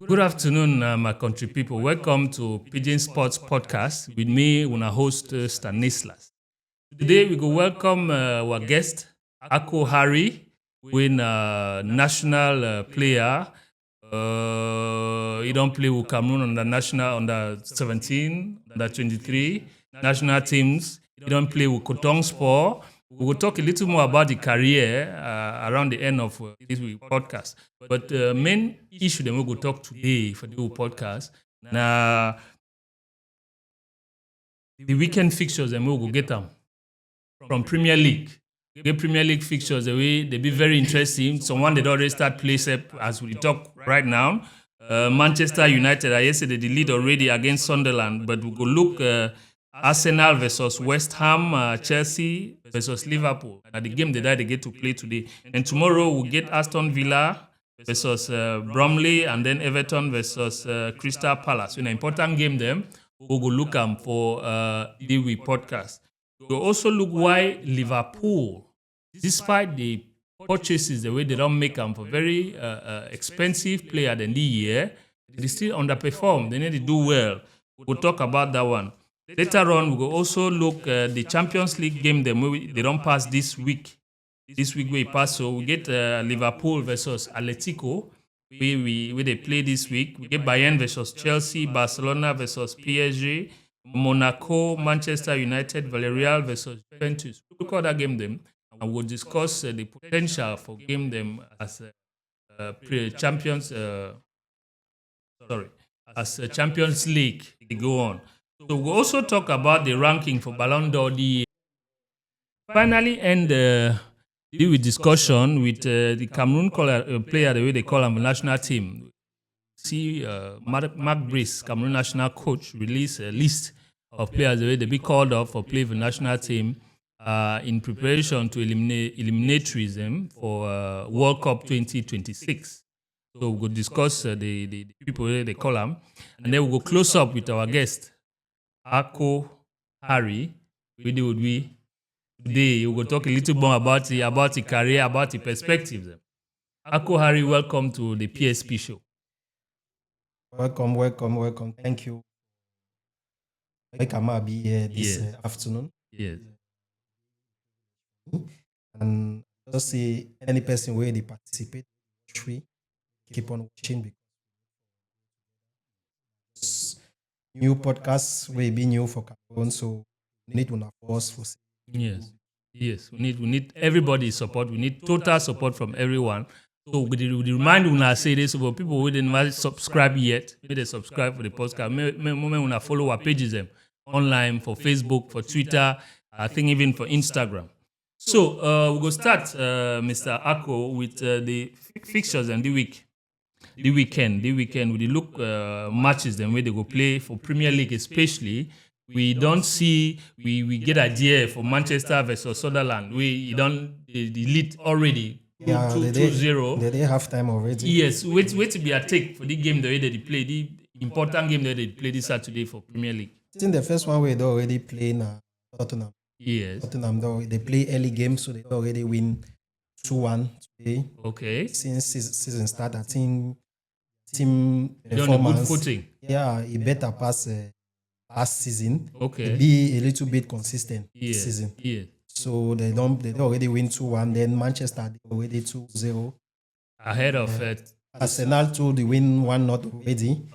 Good afternoon, my country people. Welcome to Pidgin Sports podcast with me, una host Stanislas. Today we go welcome our guest, Ako Harry, win national player. He don't play with Cameroon on the national under 17, under 23 national teams. He don't play with Pidgin Sport. We will talk a little more about the career around the end of this week podcast. But the main issue that we will talk today for the whole podcast, now the weekend fixtures and we will get them from Premier League. The Premier League fixtures, they be very interesting. Someone that already start place up as we talk right now. Manchester United, yesterday the lead already against Sunderland, but we go look Arsenal versus West Ham, Chelsea versus Liverpool. At the game they get to play today. And tomorrow we'll get Aston Villa versus Bromley, and then Everton versus Crystal Palace. An important game them. We'll go look for the week podcast. We'll also look why Liverpool, despite the purchases, the way they don't make them for very expensive player than the year, they still underperform. They need to do well. We'll talk about that one. Later on, we will also look at the Champions League game they don't pass this week. This week we pass, so we get Liverpool versus Atletico, where they play this week. We get Bayern versus Chelsea, Barcelona versus PSG, Monaco, Manchester United, Villarreal versus Juventus. We'll look at that game them, and we'll discuss the potential for game them as Champions League they go on. So we'll also talk about the ranking for Ballon d'Or. Finally end with discussion with the Cameroon player, the way they call him, the national team. See, Mark Brice, Cameroon national coach, release a list of players the way they be called up for play for the national team in preparation to eliminatories for World Cup 2026. So we'll discuss the people they call them, and then we'll go close up with our guest, Ako Harry. Today we will talk a little more about the career, about the perspectives. Ako Harry, welcome to the PSP show. Welcome. Thank you. Welcome be here this afternoon. Yes. And just say any person where they participate, keep on watching because new podcasts will be new for Cameroon, so we need to force for. Yes. We need everybody's support. We need total support from everyone. So we remind you say this for people who didn't subscribe yet. Maybe they subscribe for the podcast. Maybe follow our pages online for Facebook, for Twitter. I think even for Instagram. So we'll go start, Mr. Ako, with the fixtures and the weekend. We look matches them where they go play for Premier League, especially. We don't see we get idea for Manchester versus Sunderland. The lead already 2-0. They have time already. Yes, wait to be a take for the game the way they play, the important game that they play this Saturday for Premier League. I think the first one they already play Tottenham. Yes. Tottenham they play early games, so they already win 2-1 today. Okay. Since season start, I think team performance. They're on a good footing. Yeah, it better pass last season. Okay. Be a little bit consistent this season. Yeah. So they already win 2-1. Then Manchester they already 2-0. Ahead of Arsenal too, they win 1-0 already.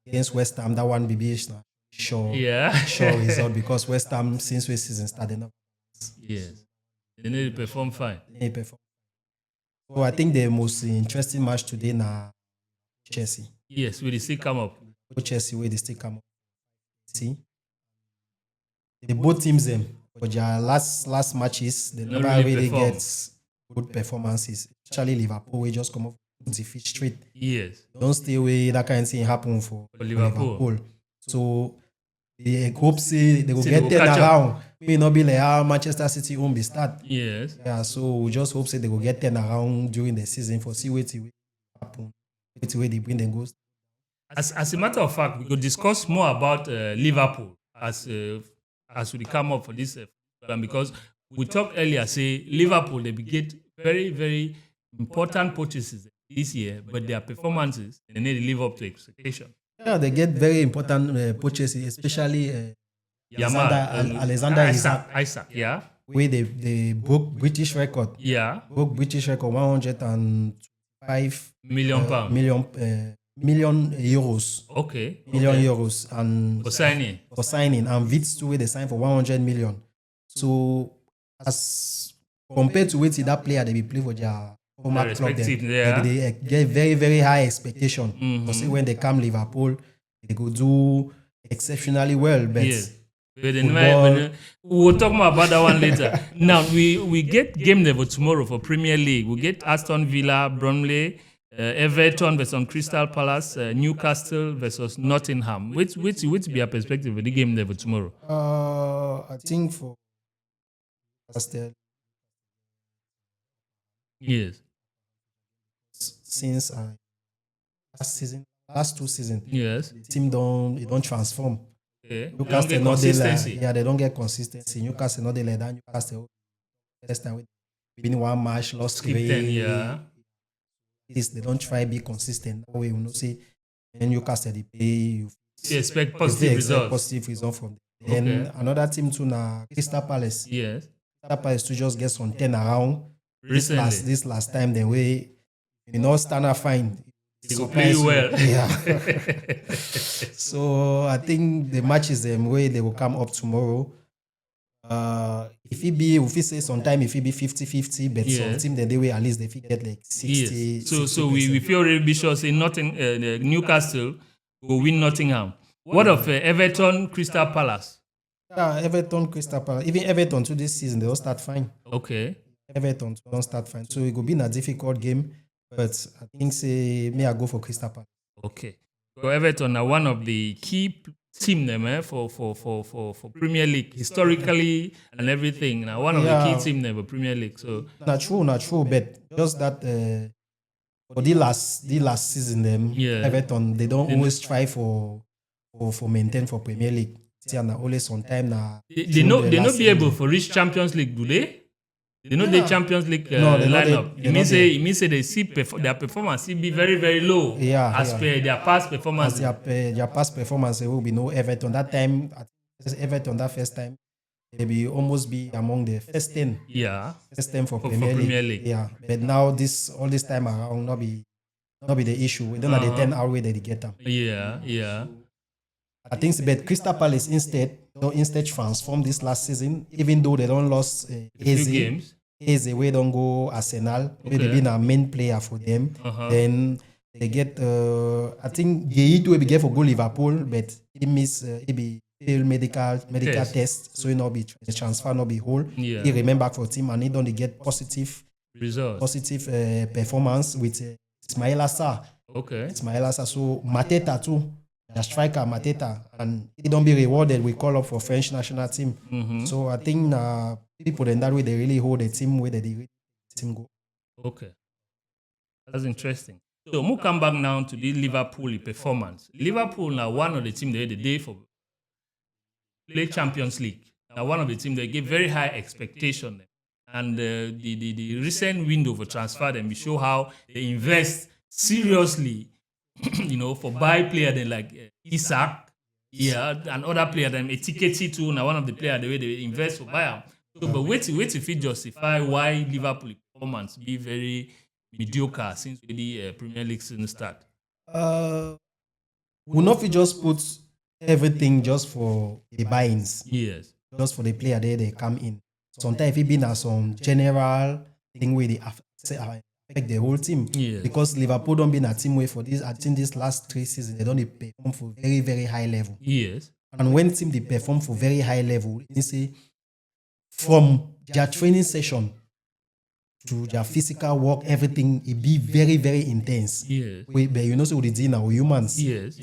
Against West Ham. That one BBH now. Sure result because West Ham since the season started up. Yes. They need to perform fine. So I think the most interesting match today now Chelsea. Yes, will they still come up? Chelsea will they still come up. See? The both teams but their last matches, they never really get good performances. Especially Liverpool, we just come up with defeat straight. Yes. Don't stay away, that kind of thing happen for Liverpool. So they hope they will get turned around. May not be like how Manchester City won't be start. Yes. Yeah, so we just hope they will get turned around during the season for see what happen. Where they bring them goals. As a matter of fact, we could discuss more about Liverpool as we come up for this program, because we talked earlier, say Liverpool, they get very, very important purchases this year, but their performances, they need to live up to expectation. Yeah, they get very important purchases, especially Alexander Isaac, yeah. where they broke British record. Yeah. Broke British record 105 Million pounds. Million euros. Okay. Million euros and for signing. And Vitz too, where they signed for 100 million. So as compared to what that player they be play for their former club, they get very, very high expectation. Because when they come Liverpool, they go do exceptionally well. But we'll talk more about that one later. Now we get game level tomorrow for Premier League. We get Aston Villa, Bromley, Everton versus Crystal Palace, Newcastle versus Nottingham. Which be your perspective of the game level tomorrow? I think for Newcastle. Yes. Since last 2 seasons, yes, the team don't transform. Okay. Newcastle not consistency. They don't get consistency. Newcastle not like that. Newcastle first time win one match, lost 3. Yeah. They don't try be consistent. That way you know say when Newcastle they play, you expect positive results. Positive result from them. Then another team too na Crystal Palace. Yes. Crystal Palace to just get some 10 around. Recently. This last time the way stand up fine. They go play well. Yeah. So I think the matches way they will come up tomorrow. If we say sometime if it be 50-50, but some team the way at least they get like 60. Yes. So we feel really sure say Newcastle will win Nottingham. What of Everton, Crystal Palace? Everton, Crystal Palace. Even Everton to this season they all start fine. Okay. Everton don't start fine, so it will be a difficult game. But I think say I go for Crystal Palace. Okay. So Everton are one of the key team them for Premier League historically and everything. Now one of the key team them for Premier League. So not true. But just that for the last season them Everton they don't always try for maintain for Premier League. See, and always on time now. They not be able for reach Champions League, do they? They know the Champions League lineup. It means they see their performance be very, very low as per their past performance. Their past performance, there will be no Everton. That time, Everton that first time, they be almost be among the first 10. Yeah. First 10 for Premier League. Yeah. But now all this time around not be the issue. We don't have the 10 hour way that they get them. Yeah. I think but Crystal Palace instead transformed this last season, even though they don't lost games. Eze we don't go Arsenal. Okay. They been a main player for them. Then they get I think Gay will be get for go Liverpool, but he miss he be fail medical test, so he not be the transfer not be whole. Yeah. He remain back for team and he don't get positive results, positive performance with Ismail Assar. Okay. Ismail Assar. So Mateta too. The striker Mateta, and he don't be rewarded. We call up for French national team. So I think people in that way they really hold the team where the team go. Okay, that's interesting. So we'll come back now to the Liverpool performance. Liverpool now one of the team they had the day for play Champions League. Now one of the team they give very high expectation, and the recent window for transfer them we show how they invest seriously. For buy player then like Isaac, and other player than Etiketi too. Now one of the players the way they invest for buy. So, but wait if it justify why Liverpool performance be very mediocre since the Premier League season start. We not just put everything just for the buy-ins. Yes. Just for the player they come in. Sometimes it been some general thing where they affect the whole team. Yes. Because Liverpool don't be in a team way for this. I think this last 3 seasons they don't perform for very, very high level. Yes. And when team they perform for very high level, you say from their training session to their physical work, everything it be very, very intense. Yes. But so they do now we're humans. Yes.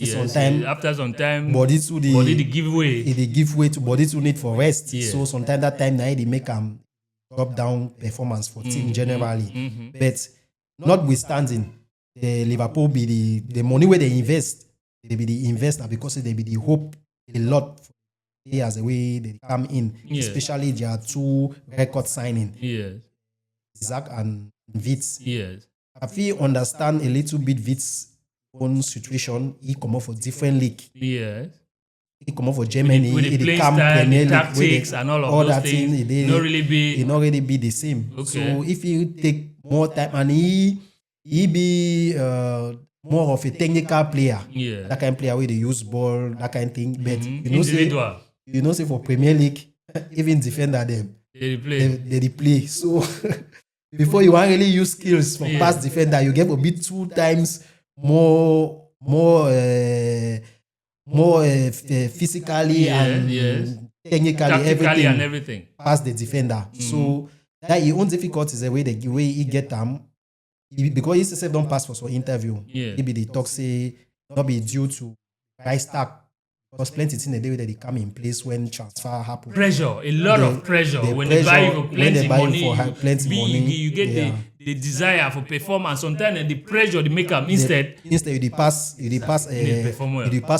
After some time, body the give way. They give way to body to need for rest. Yes. So sometimes that time now they make drop down performance for team generally. But notwithstanding, the Liverpool be the money where they invest, they be the investor because they be the hope a lot as the way they come in, especially their 2 record signing. Yes. Zach and Vitz. Yes. I feel understand a little bit Vit's own situation. He come up for different league. Yes. He come up for Germany. With the he playing come style, Premier the League, tactics, and all of those things, it not really be. It not really be the same. Okay. So if you take more time and he be more of a technical player, that kind of player where they use ball, that kind of thing. But you know, say for Premier League, even defender them they play. So before you want really use skills for pass defender, you get a bit 2 times more physically and technically everything past the defender. So that his own difficulties the way he get them because he said don't pass for some interview. Maybe they talk say not be due to price tag. Because plenty things the day that they come in place when transfer happen. Pressure, a lot of pressure. When they buy you for plenty money, you get the desire for performance. Sometimes the pressure they make them instead you pass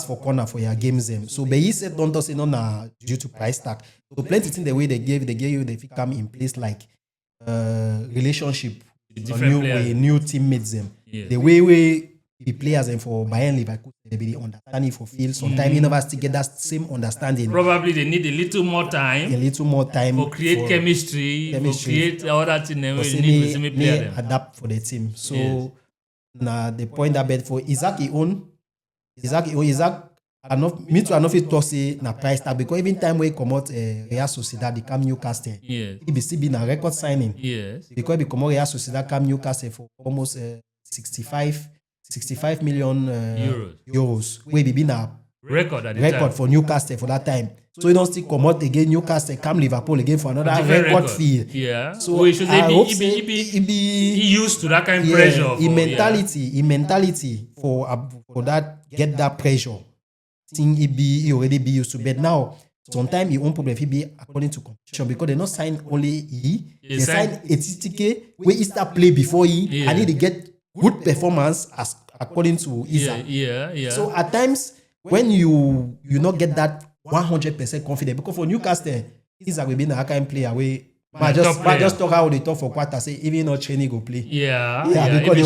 for corner for your games them. So but he said don't say no due to price tag. So plenty things the way they gave you they come in place like relationship, new teammates them. The way the players and for Bayern Liverpool they be understanding for field. Sometimes you never still get that same understanding. Probably they need a little more time for create chemistry, for create other things they need to play adapt for the team. So now the point that bet for Isaac me too I know fit talk say na price tag because even time where he come out Real Sociedad they come Newcastle. He be still be na record signing. Because he come out Real Sociedad come Newcastle for almost 65 million euros. We be na record for Newcastle for that time. So he don't still come out again Newcastle come Liverpool again for another record fee. So he used to that kind of pressure. Mentality for that get that pressure. Thing he already be used to. But now sometimes he won't problem he be according to competition because they not sign only they sign a ticket where he start play before and they get good performance as according to Isaac. So at times when you not get that 100% confident because for Newcastle Isaac will be a kind of player where just talk how they talk for quarter say even not training go play. Because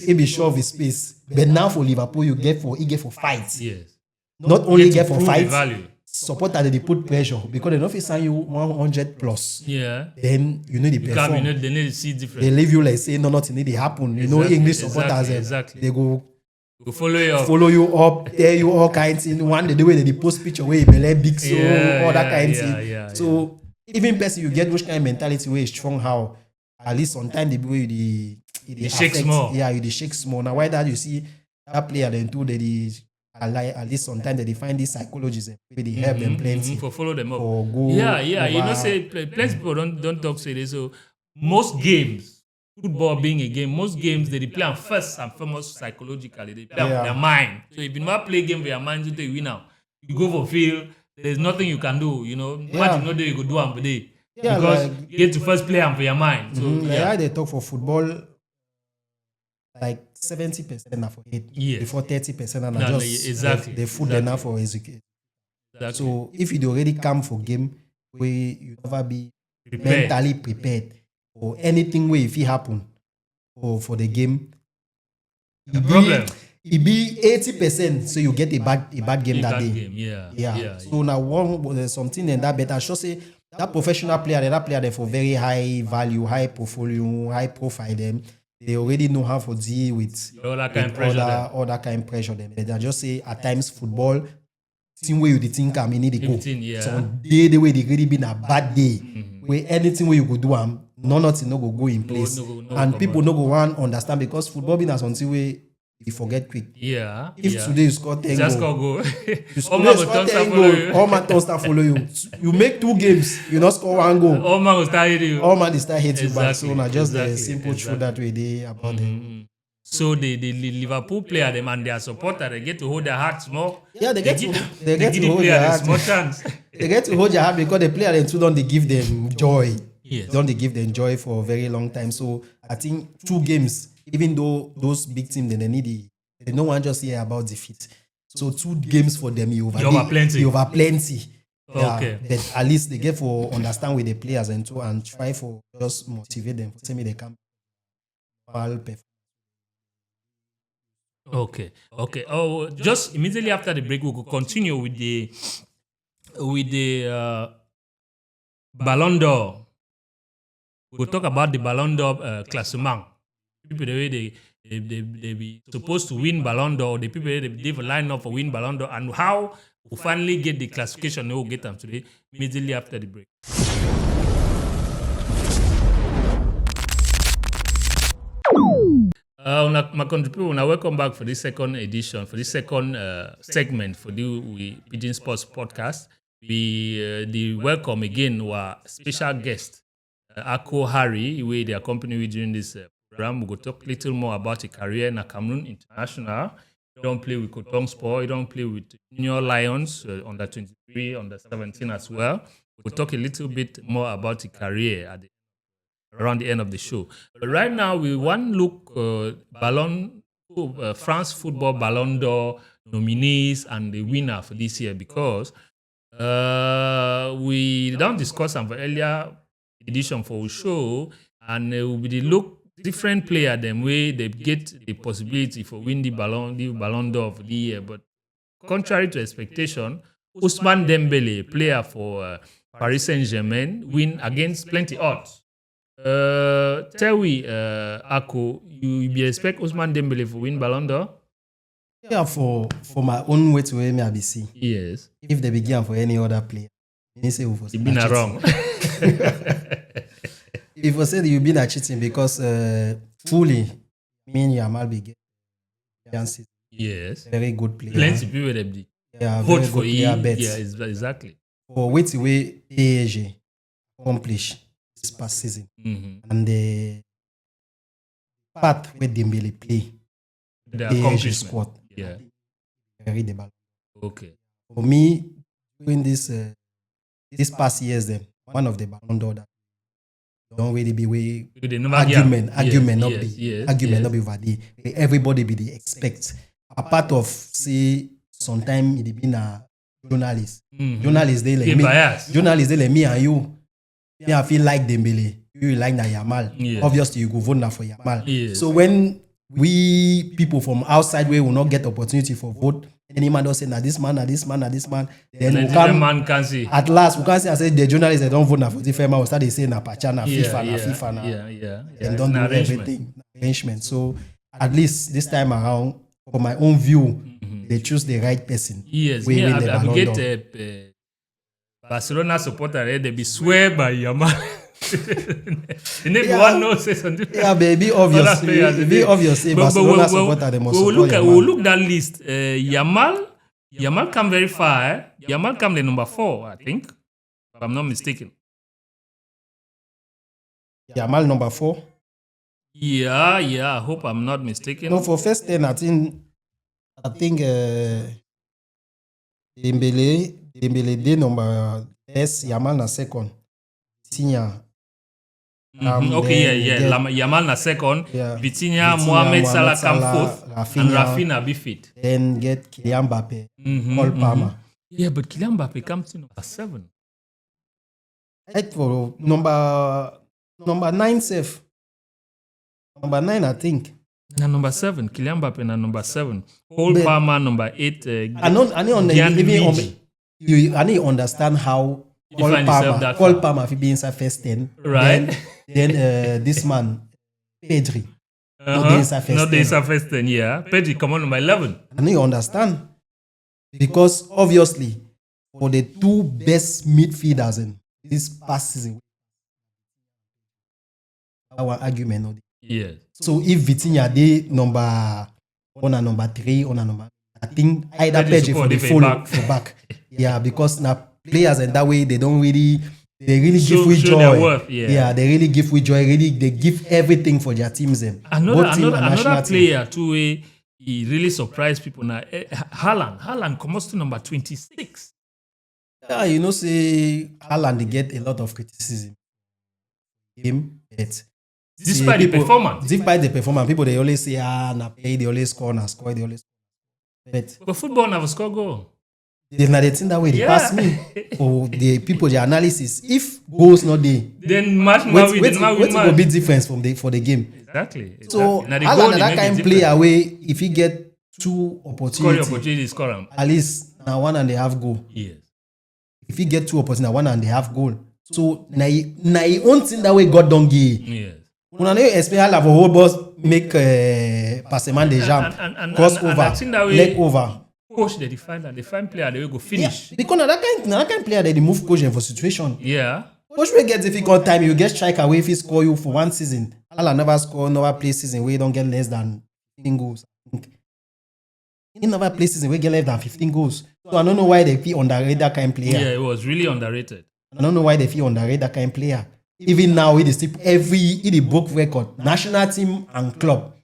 he be sure of his space. But now for Liverpool he get for fights. Not only get for fights, supporter they put pressure because they don't fit sign you 100 plus. Then you need to perform. They need to see different. They leave you like say no nothing need to happen. You know English supporters they go follow you up, tell you all kinds in one the way they post picture where you big so all that kind of thing. So even person you get which kind of mentality where is strong how at least sometimes the way you shake small. You shake small. Now why that you see that player then too they at least sometimes they find these psychologists where they help them plenty for follow them up. You know say plenty people don't talk say this. So most games, football being a game, most games they play on first and foremost psychologically. They play on their mind. So if you never play a game with your mind, you win now. You go for field, there's nothing you can do. You know, what you know you go do on the day. Because you get to first play for your mind. So they talk for football. Like 70% are for it. Before 30% are just the food they now for execute. So if you already come for game where you never be mentally prepared or anything where if it happen or for the game, it be 80%. So you get a bad game that day. So now something in that better. I should say that professional player, that player they for very high value, high portfolio, high profile them. They already know how to deal with all that kind of pressure. They just say at times football, team where you think need to go. So the way they really been a bad day, where anything where you go do nothing no go in place, and people no go want understand because football been as something where you forget quick. If today you score 10 goals, you score 10 goals, all man don't start follow you. You make 2 games, you not score 1 goal. All man will start hitting you. All man will start hitting you back. So now just the simple truth that way they about them. So the Liverpool player them and their supporter they get to hold their hearts more. They get to hold their heart. More chance. They get to hold their heart because the player them too don't they give them joy. Don't they give them joy for a very long time. So I think 2 games. Even though those big teams they don't want just hear about defeat. So 2 games for them you over plenty. Okay. But at least they get for understand with the players and try for just motivate them. Tell me they come Okay. Oh, just immediately after the break, we could continue with the Ballon d'Or. We'll talk about the Ballon d'Or classement. People the way they be supposed to win Ballon d'Or, the people they line up for win Ballon d'Or, and how we finally get the classification. We'll get them today immediately after the break. My country people, now welcome back for this second edition, for this second segment for the Pidgin Sports podcast. We welcome again our special guest, Ako Harry, where they accompany me during this program. We'll talk a little more about his career in Cameroon International. He don't play with Pidgin Sport. He don't play with Junior Lions, under 23, under 17 as well. We'll talk a little bit more about his career around the end of the show. But right now, we want to look France Football Ballon d'Or nominees and the winner for this year, because we don't discuss some earlier edition for our show, and we look different player them way they get the possibility for win the Ballon d'Or of the year. But contrary to expectation, Ousmane Dembele, player for Paris Saint-Germain, win against plenty odds. Tell we, Ako, you be expect Ousmane Dembele for win Ballon d'Or? Yeah, for my own way to me, I be see. Yes. If they begin for any other player, they say you've been wrong. If you say you've been cheating, because fully, Yamal be chances. Yes. Very good player. Plenty people that be. Yeah, vote very for good him. player. Yeah, exactly. For what way PSG accomplish this past season, and the part where Dembele play, The PSG squad, yeah, very the ball. Okay. For me, during this past years, then one of the Ballon d'Or that don't really be way argument not be over there. Everybody be the expect. A part of say sometime it be na journalist. Journalists they like me. Journalists they like me and you. Me I feel like Dembele. You like na Yamal. Yeah. Obviously you go vote na for Yamal. Yes. So when we people from outside way will not get opportunity for vote, any man don't say na this man, then we come man can see. at last we can say I say the journalists they don't vote na for different man. We start they say na Pacha, na FIFA, na and don't do everything arrangement. So at least this time around, for my own view, they choose the right person. Yes, I get Barcelona supporter, they be swear by Yamal. The next one knows say something. Yeah, baby, obvious. Be obvious. Barcelona supporter, they must support Yamal. We'll look that list. Yamal come very far. Yamal come the number 4, I think, if I'm not mistaken. Yamal number 4. Yeah. I hope I'm not mistaken. No, for first 10, I think Dembele day number S, Yamal na second. Vitinha. Yamal na second. Yeah. Vitinha, Mohamed Salah come fourth. And Rafinha be fit. Then get Kylian Mbappe. Cole Palmer. Yeah, but Kylian Mbappe comes to number 7. For number 9 safe. Number 9, I think. Na number 7, Kylian Mbappe na number 7. Cole Palmer number 8. I need understand how Cole Palmer if he be inside first 10. Right. Then this man, Pedri. Not inside first 10, yeah. Pedri come on number 11. I need understand. Because obviously, for the 2 best midfielders in this past season, our argument. Yes. So if Vitinha dey number 1 and number 3, I think either Pedri for the follow for back. Yeah, because now players and that way they really give with joy. Yeah, they really give with joy. Really, they give everything for their teams. Another player too, he really surprised people. Now, Haaland comes to number 26. Yeah, you know, say Haaland they get a lot of criticism. Despite the performance, people they always say, na play, they always score, they always. But football never score goal. There's not the thing that way they pass me for the people, the analysis. If goals not there, then match what win will be difference for the game? Exactly. So Now the Haaland goal, na that kind player where if he get two opportunities, score him. at least now 1.5 goal. Yes. If he get two opportunities, 1.5 goal. So now he own thing that way God don't give. Yes. When I expect Haaland for whole boss make passement de jump, crossover, leg over. Coach they define that. They find player they will go finish. Yeah, because na that kind player they move coach for situation. Yeah. Coach will get difficult time. You get strike away if he score you for one season. Haaland never play season where you don't get less than 15 goals. He never play season where you get less than 15 goals. So I don't know why they feel underrate that kind of player. Yeah, it was really underrated. I don't know why they feel underrate that kind of player. Even now, he broke record. National team and club.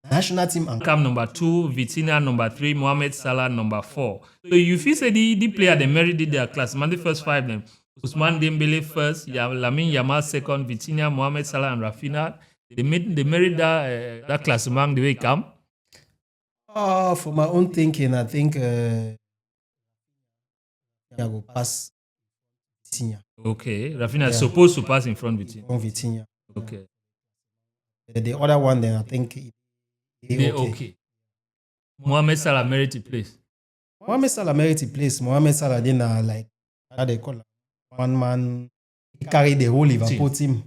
National team and Cam number 2, Vitinha number 3, Mohamed Salah number 4. So you feel say the player they merited their class. Man, the first 5 them. Ousmane Dembele first, Lamine Yamal second, Vitinha, Mohamed Salah and Rafinha. They merit that class among the way it come. For my own thinking, I think I will pass Vitinha. Okay, Rafinha is supposed to pass in front of Vitinha. Okay. The other one, then I think okay. Mohamed Salah merited place. Mohamed Salah merited place. Mohamed Salah then like how they call it, one man. He carried the whole Liverpool team.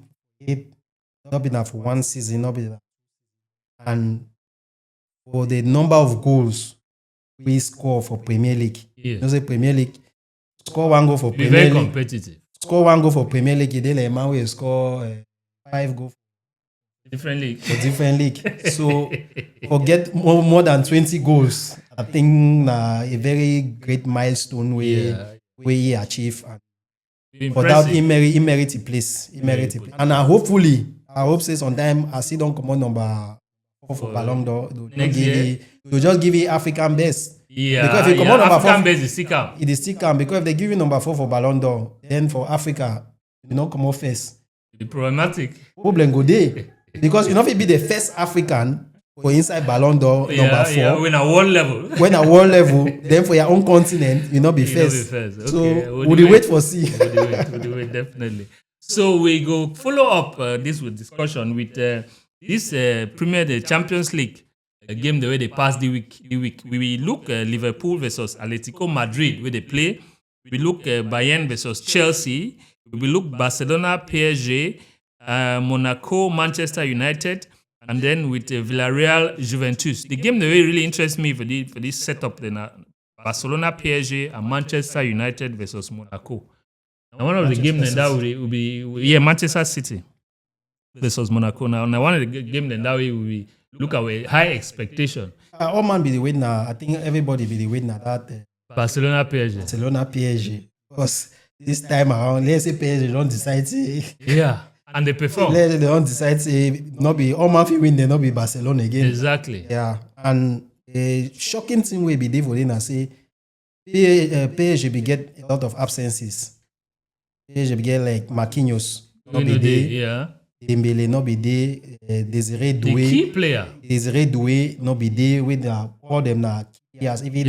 Not been enough for one season, not been enough. And for the number of goals we score for Premier League. Yes. You know, say Premier League score 1 goal for Be Premier very League. Competitive. Score 1 goal for Premier League. Then a man will score 5 goals. Different league. For different league. So forget more than 20 goals. I think a very great milestone where he achieve. And without he merit a place. And I hope say sometime I see don't come on number 4 for Ballon d'Or. They'll just give you African best. Yeah. Because if you come on number 4, African best is still come. It is still come because if they give you number 4 for Ballon d'Or, then for Africa, you know come on first. The problematic. Problem go there. Because you know if you be the first African for inside Ballon d'Or number 4. Yeah, when a world level. When at world level, then for your own continent, you not be first. Okay. So would you wait for see? Would you wait, definitely. So we go follow up this with discussion with this the Champions League game the way they passed the week. We look Liverpool versus Atletico Madrid where they play. We look Bayern versus Chelsea. We look Barcelona, PSG, Monaco, Manchester United, and then with Villarreal, Juventus. The game that really interests me for this setup then Barcelona, PSG, and Manchester United versus Monaco. And one of the games that will be Manchester City versus Monaco. Now one of the games then that will be look at a high expectation. All man be the winner. I think everybody be the winner. That Barcelona, PSG. Barcelona, PSG. Because this time around, let's say PSG don't decide to. And they perform. They don't decide to not be all man win. They not be Barcelona again. Exactly. Yeah, and a shocking thing will be there for them and say PSG be get a lot of absences. PSG be get like Marquinhos not be there. Yeah. Dembele not be there. Desiree Doué. The key player. Desiree Doué not be there with all them now. Yes, even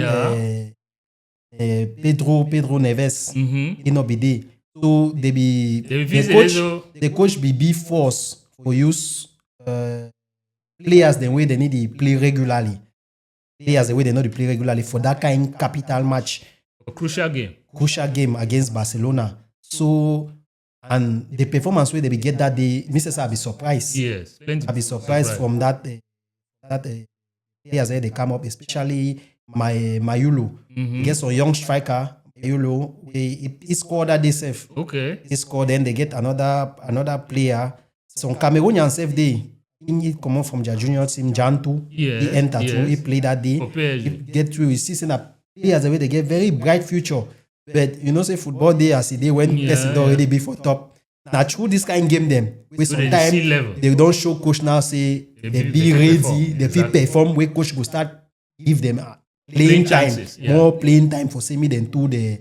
Pedro Neves. He not be there. So the coach be forced for use players the way they need to play regularly. Players the way they need to play regularly for that kind of capital match. A crucial game against Barcelona. So and the performance where they be get that day, Mrs. I'll be surprised. Yes, I'll be surprised from that players they come up, especially Mayulu. Get some young striker. He scored that day safe. Okay. He scored, then they get another player. Some Cameroonian safe day. He come from their junior team, Jantu. He entered too. He played that day. He get through. You see, that players the way they get very bright future. But you know, say football day as a day when person already be for top. Now through this kind of game them, with some time they don't show coach now say they be ready, they feel perform. Where coach go start give them playing time, more playing time for semi than to the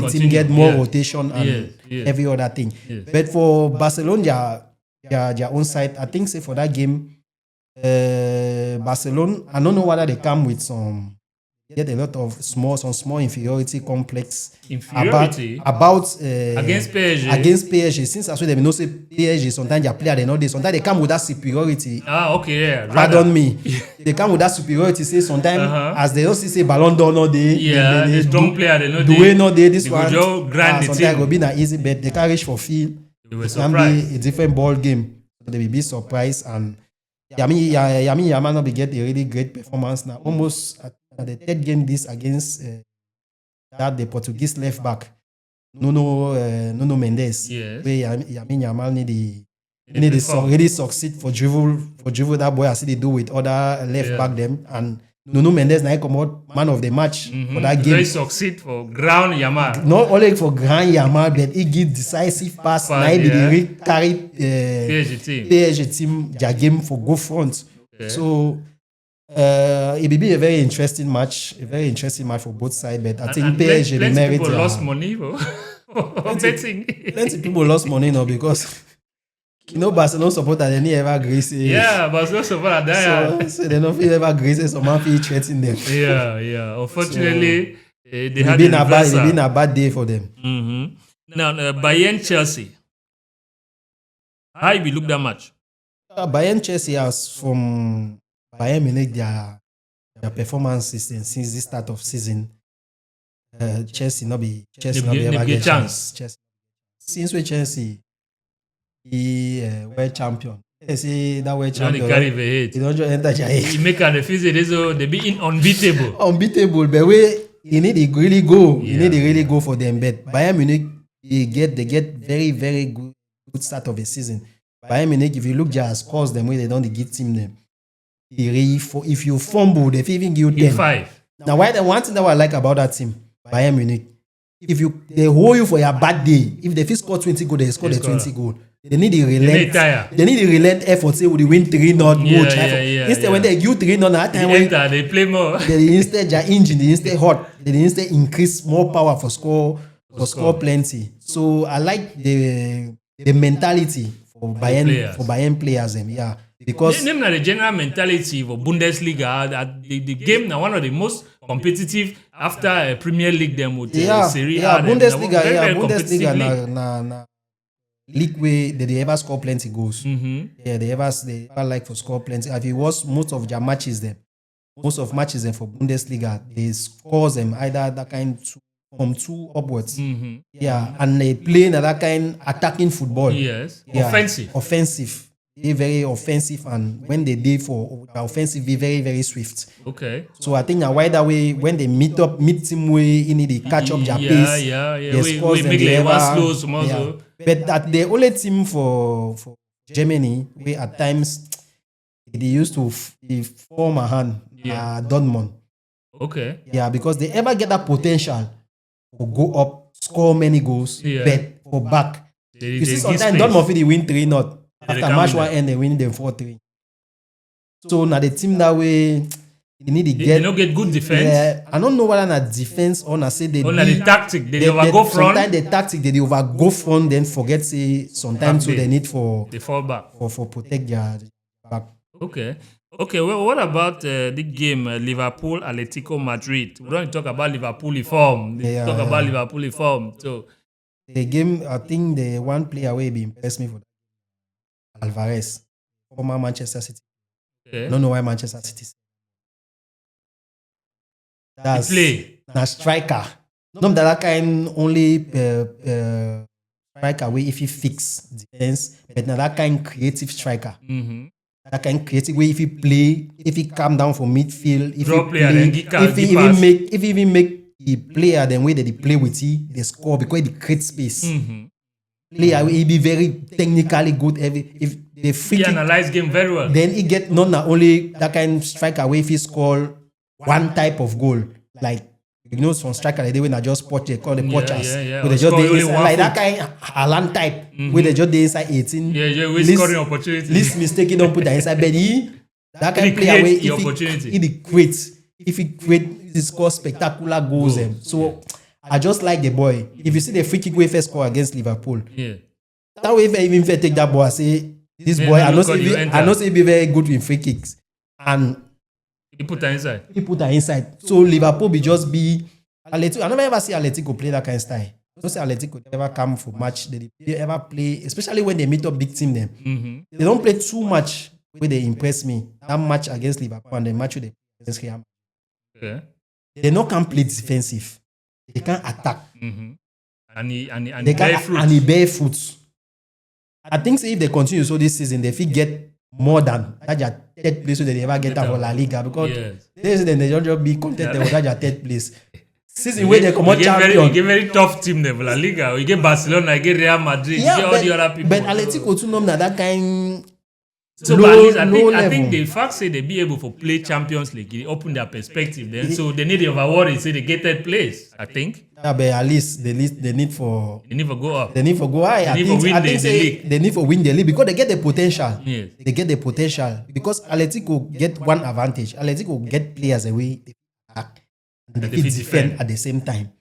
team get more rotation and every other thing. But for Barcelona, their own side, I think say for that game, Barcelona, I don't know whether they come with some get a lot of small inferiority complex Inferiority about against PSG. Against PSG. Since that's why they know say PSG sometimes their player they know this. Sometimes they come with that superiority. Okay, yeah. Pardon me. They come with that superiority. Say sometimes as they also say Ballon d'Or no day. Yeah, the strong player they know the way no day this they one. Sometimes it will be an easy bet. They can reach for field. It can be a different ball game. So they will be surprised and Yamin not be get a really great performance now. Almost at the third game this against that the Portuguese left back Nuno Mendes. Yes. Where Yamin Yamal need really succeed for dribble that boy as they do with other left back them and Nuno Mendes now come out man of the match for that game. Very succeed for ground Yamal. Not only for ground Yamal, but he give decisive pass. Now he be carry PSG team their game for go front. Okay. So it will be a very interesting match for both sides. But I think PSG the merit. People lost money for betting. Plenty people lost money now because. Barcelona supporter they never grace. Yeah, Barcelona supporter that. So they don't feel ever grace. So man feel threatening them. Yeah. Unfortunately, they had been a bad day for them. Mm-hmm. Now Bayern Chelsea. How you look that match? Bayern Chelsea has from Bayern Munich their performances since the start of season. Chelsea not be ever get chance. Since we Chelsea. He world champion. They say that world champion. He don't just enter head. He make a refuse. So they be unbeatable. Unbeatable, but he need to really go. He need to really go for them. But Bayern Munich, they get very very good start of the season. Bayern Munich, if you look just scores them way they don't give team them. If you fumble, they even give you 10. 5. Now, the one thing that I like about that team, Bayern Munich, if they hold you for your bad day, if they score 20 goals, they score the 20 goals. They need to relent. They need to relent effort. Say, would they win 3-0? Instead, when they give 3-0, that time when they play more. They instead their engine, they instead hot. They instead increase more power for score plenty. So I like the mentality for Bayern players. Yeah, because the general mentality for Bundesliga that the game now one of the most competitive after Premier League them with Serie A. Bundesliga na league where they ever score plenty goals. Mm-hmm. Yeah, they ever like for score plenty. If you watch most of matches for Bundesliga, they score them either that kind from 2 upwards. Mm-hmm. Yeah, and they play that kind attacking football. Yes, yeah, offensive. They're very offensive, and when they do for offensive, be very very swift. Okay. So I think a wider way when they meet team way, you need to catch up their pace. They scores them. Yeah. But that the only team for Germany, we at times they used to form a hand Dortmund. Okay. Yeah, because they ever get that potential to go up, score many goals, but for back. You see, sometimes Dortmund they win 3-0. After match 1 end, they win them 4-3. So now the team that way. You need to they don't get good defense. Yeah, I don't know whether not defense or not say they. Or the tactic, they overgo front. Sometimes the tactic they overgo front, then forget say sometimes so they need for they fall back for protect their back. Okay. Well, what about the game Liverpool Atletico Madrid? We don't talk about Liverpool form. Talk about Liverpool form. So the game, I think the one player will be impressed me for Alvarez, former Manchester City. Okay. I don't know why Manchester City. That's a striker. Not that kind only striker way if he fix defense, but now that kind creative striker. Mm-hmm. That kind creative way if he play, if he come down from midfield, if he even make the player the way that he play with they score because he create space. Mm-hmm. Player he be very technically good. If the free analyze game very well, then he get not only that kind of striker way if he score one type of goal, like some striker like they when I just spot they call the poachers. Where they just like that kind of Alan type where they just inside 18. We scoring opportunity. Least mistake he don't put that inside, but that kind of player way if he create he score spectacular goals. So I just like the boy. If you see the free kick way first score against Liverpool, that way if I even take that boy, I say this boy I know say he be very good with free kicks and He put her inside. He put her inside. So Liverpool be just be Atletico. I never ever see Atletico play that kind of style. I don't see Atletico ever come for match. They ever play, especially when they meet up big team them. They don't play too much where they impress me. That match against Liverpool and the match with against Real. Okay. They not can play defensive. They can't attack. And he They bear can fruit. and he bear fruit. I think if they continue so this season, they will get more than that third place so they ever get out for La Liga because this season they don't just be contented with that third place. Season where they come out champion. We get very tough team there for La Liga. We get Barcelona, we get Real Madrid, we get all the other people. But Atletico too know that kind. So but at least I think the fact say they be able to play Champions League, it open their perspective then. So they need to overworry, say they get third place. I think. Yeah, but at least they need for go up. They need for go high. They need for win the league. They need for win the league because they get the potential. Yes. They get the potential because Atletico get one advantage. Atletico get players away and they defend at the same time.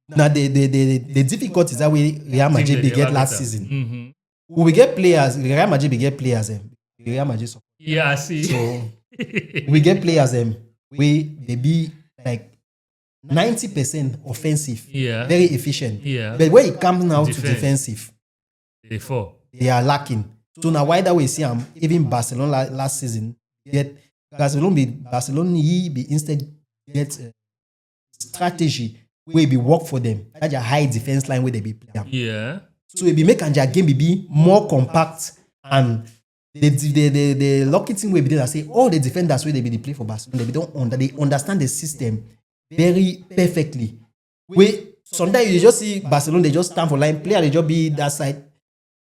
Now the difficulty is that we Real Madrid they get last season. We get players. Real Madrid we get players. Real Madrid. Yeah, I see. So we get players. We they be like 90% offensive. Yeah. Very efficient. Yeah. But when it comes now to defensive, they fall. They are lacking. So now why that we see even Barcelona last season get Barcelona be instead get strategy where be work for them. That's a high defense line where they be playing. Yeah. So it be make their game be more compact and the lucky thing will be there. I say all the defenders where they be play for Barcelona they understand the system very perfectly. Sometimes you just see Barcelona they just stand for line player they just be that side.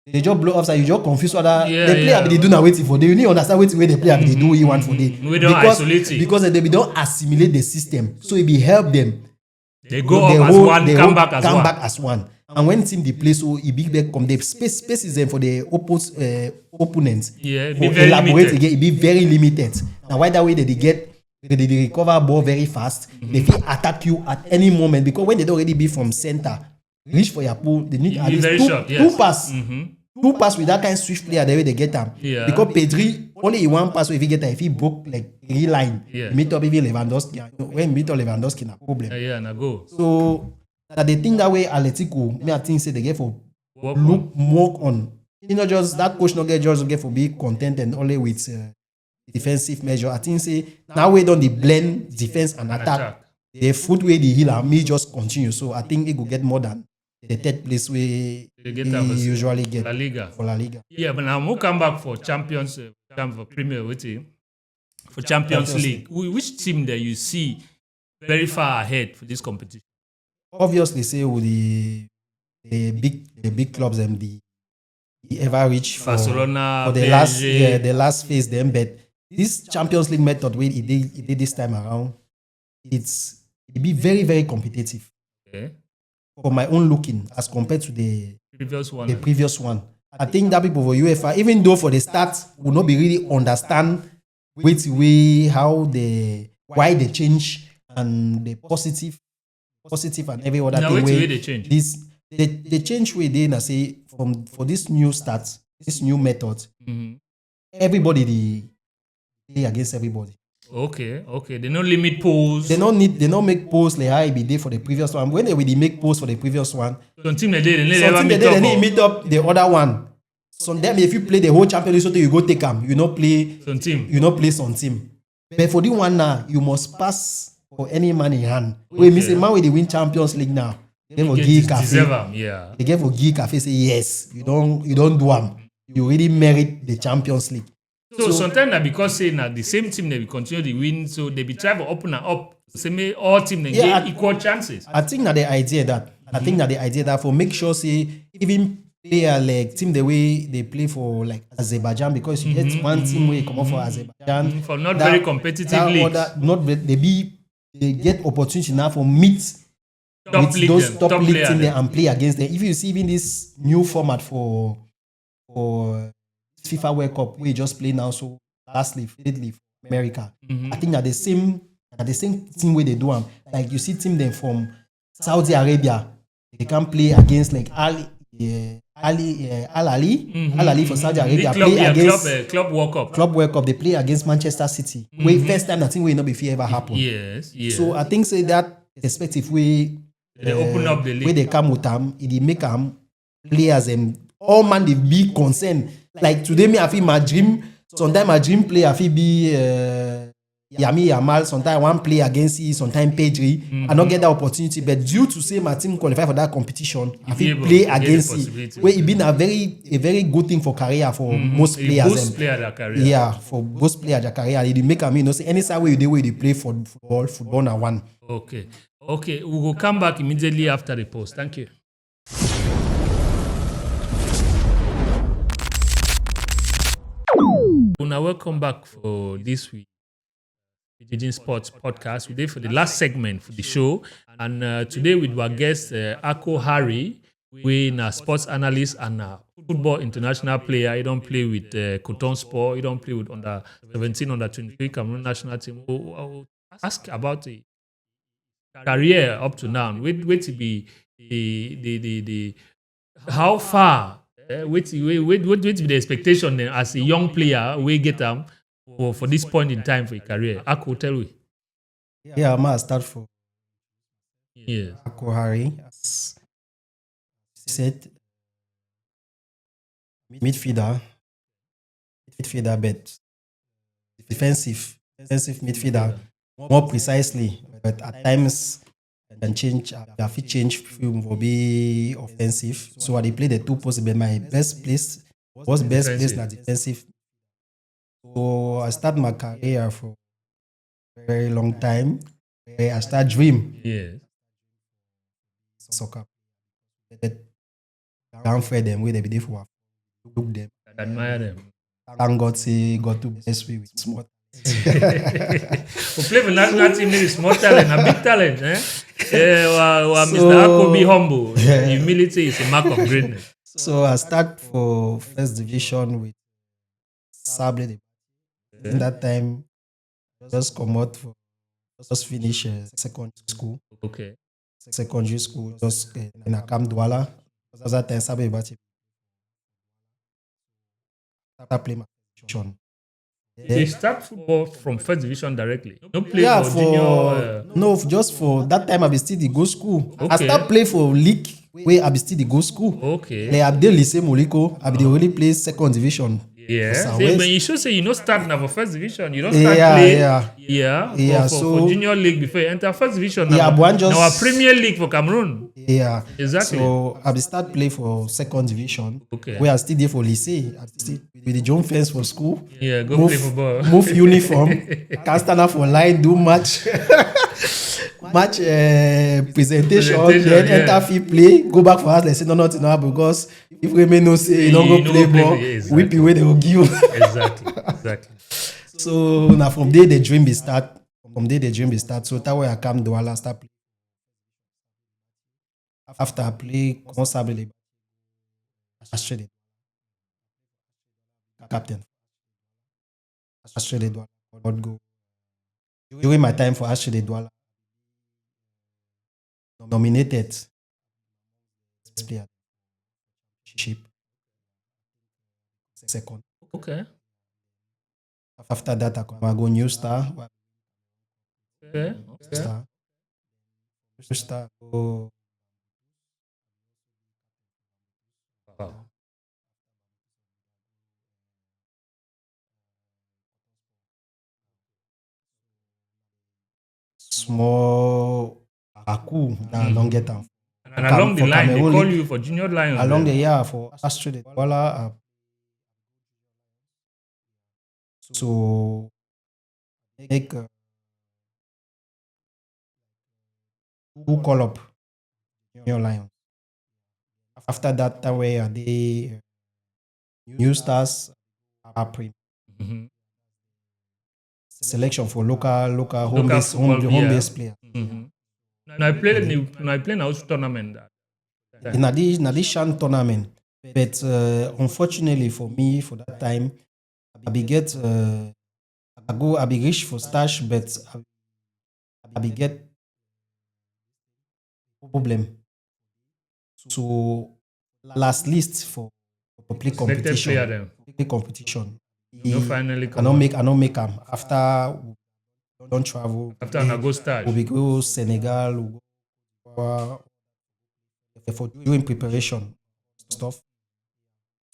They just blow offside. You just confuse other the player they do now waiting for. They need to understand waiting where the player they do you want for them. We don't isolate it because they don't assimilate the system. So it be help them. They go up as one, come back as one. And when team they play so it big back come the space is them for the opponents. Yeah, it be very limited. Again, it be very limited. Now why that way they recover ball very fast. They feel attack you at any moment because when they don't already be from center, reach for your pool, they need at least two pass. Two pass with that kind of swift player the way they get them. Yeah. Because Pedri only in one pass if he get if he broke like 3 line, meet up even Lewandowski. When meet up Lewandowski na problem. Yeah, na go. So that they think that way Atletico, I think say they get for look more on. You know, just that coach not get for be content and only with defensive measure. I think say now we don't the blend defense and attack. The footway the heal and me just continue. So I think it will get more than the third place we usually get La Liga. For La Liga. Yeah, but now we'll come back for Champions, for Premier, for Champions League. Which team that you see very far ahead for this competition? Obviously, say with the big clubs and the ever reach for Barcelona, for the last phase them. But this Champions League method way it did this time around, it be very very competitive. Okay. For my own looking as compared to the previous one. I think that people for UEFA, even though for the start will not be really understand why they change and the positive and every other thing way they change. The change way they say for this new start, this new method, everybody they play against everybody. Okay. They don't limit polls. They don't make polls like how it be there for the previous one. When they make polls for the previous one, some team they need meet up the other one. So them if you play the whole Champions League, you go take them. You not play some team. You not play some team. But for the one now, you must pass for any man in hand. Okay. We miss a man with the win Champions League now. They for Guy Cafe. Yeah. They gave for Guy Cafe say yes. You don't do them. You really merit the Champions League. So sometimes that because say now the same team they will continue to win, so they be try to open and up. Same all team they get equal chances. I think that the idea that for make sure say even player like team the way they play for like Azerbaijan because you get one team where come up for Azerbaijan for not very competitive leagues. They get opportunity now for meet top with those top league team there and play against them. If you see even this new format for FIFA World Cup, we just play now. So lastly, for America, I think that the same team way they do them. Like you see team them from Saudi Arabia, they can play against like Al Ali for Saudi Arabia Club, play against Club World Cup. Club World Cup. They play against Manchester City. First time I think will not be fair ever happen. Yes. So I think say that perspective we they open up the league. Where they come with them, it make them players and all man they be concerned. Like today, me I feel my dream. Sometimes my dream play I feel be Yami Yamal. Sometimes one play against he. Sometimes Pedri. I not get that opportunity, but due to say my team qualify for that competition, I feel play against he. Where it been a very good thing for career for most players. Boost player their career. Yeah, for most players their career. It make me say any side way they play for football now one. Okay, we will come back immediately after the post. Thank you. Now welcome back for this week Pidgin Sport podcast. We did for the last segment for the show, and today with our guest Ako Harry, we a sports analyst and a football international player. He don't play with Pidgin Sport. He don't play with under 17, under 23 Cameroon national team. We'll ask about the career up to now. Wait to be the how far. Wait be the expectation as a young player we get them for this point in time for your career. Ako, tell me. Yeah, I might start for Yes. Ako Harry, as said, midfielder, but defensive midfielder, more precisely. But at times, I can change. I fit change film will be offensive. So I play the two posts. But my best place was best place na defensive. So I start my career for a very long time. I start dream. Yes. Soccer. Down for them where they be there for look them. Admire them. Thank God say God to bless me with smart. We play for national team is small talent, a big talent, Mr. Ako, be humble. Humility is a mark of greatness. So I start for first division with Sable. In that time, just come out for just finish secondary school. Okay. Secondary school, just in a camp Douala. Because that time Sable about it. Start playing my position. They start football from first division directly. No play for junior. No, just for that time I be still the go school. Okay. I start play for league where I be still the go school. Okay. Like I be the lycée Moliko. I be the only play second division. Yeah. But you should say you don't start now for first division. You don't start play. Yeah. For junior league before you enter first division. Now, Now our Premier League for Cameroon. Yeah. Exactly. So I be start play for second division. Okay. Where I still there for lycée. I still with the John fence for school. Yeah, play football. Move uniform. Can't stand up for line, do match. Presentation, then enter fee play, go back for us. They say no, not now because if we may no say you don't go play ball, whip away they will give you. Exactly. So now from there the dream be start. So that way I come Douala start play. After I play constantly, Australia captain. Australia Douala go. During my time for Australia Douala. Nominated player second. Okay. After that, I go New Star. Okay. New Star. Go. Wow. Small Aku that don't get them. And along the line, Cameroon, they call you for Junior Lions. Along the year for Australia, so make who call up Junior Lions. After that, that way they New Stars are selection for local home base player. Mm-hmm. Now I play now tournament. In addition tournament, but unfortunately for me for that time, I be reach for stage, but I be get problem. So last list for play Selected competition. player then. Play competition. You finally I don't make him after we don't travel. after I go start. We go Senegal, we go for doing preparation stuff.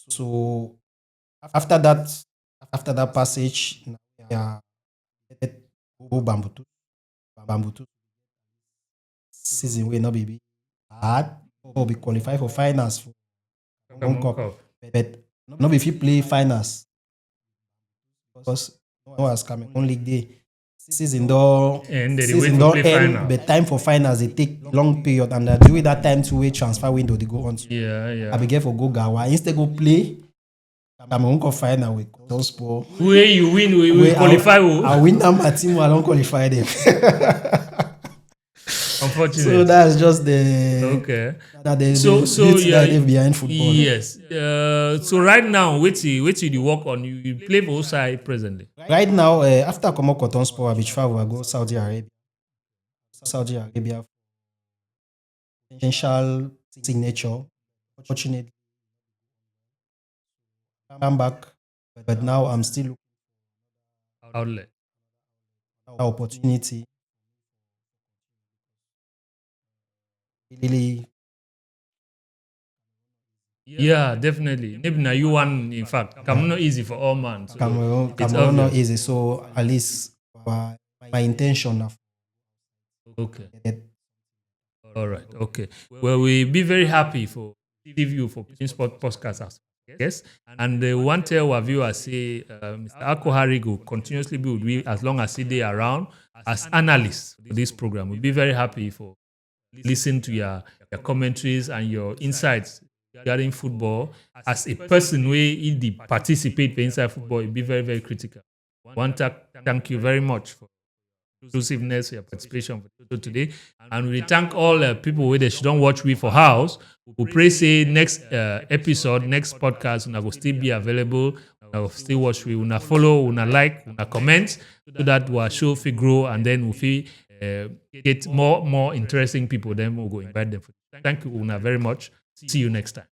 So after that passage, yeah, go Bambutu season will not be hard. Or we qualify for finals for one cup. But not if you play finals because no as Cameroon League Day season don't end. The time for finals they take long period, and during that time to wait transfer window they go on. Yeah. I begin for go Gawa instead go play. Cameroon go final with Pidgin Sport. Where you win, we qualify. I win them my team. I don't qualify them. Unfortunately. So that's just the the behind football. Yes. So right now, which you work on? You play for outside presently. Right now, after I come out Pidgin Sport, I will travel. I go Saudi Arabia. Potential signature. Fortunately, come back, but now I'm still looking outlet opportunity. Really. Yeah, definitely. Maybe now you one. In fact, Cameroon not easy for all man. So Cameroon not easy. So at least my intention of. Okay. All right. Okay. Well, we'll be very happy for receive you for Pidgin Sport podcast. Yes. And one tell our viewers say Mr. Akohari will continuously be with me as long as he around as analyst for this program. We'll be very happy for listen to your commentaries and your insights regarding football. As a person who participate in inside football, it'll be very, very critical. Thank you very much for inclusiveness, your participation today. And we thank all people who they shouldn't watch we for house. We pray say next episode, next podcast, we will still be available. We will still watch we will follow, we will like, we will comment, so that our show will grow, and then we will get more interesting people. Then we'll go invite them. Thank you, Una, very much. See you next time.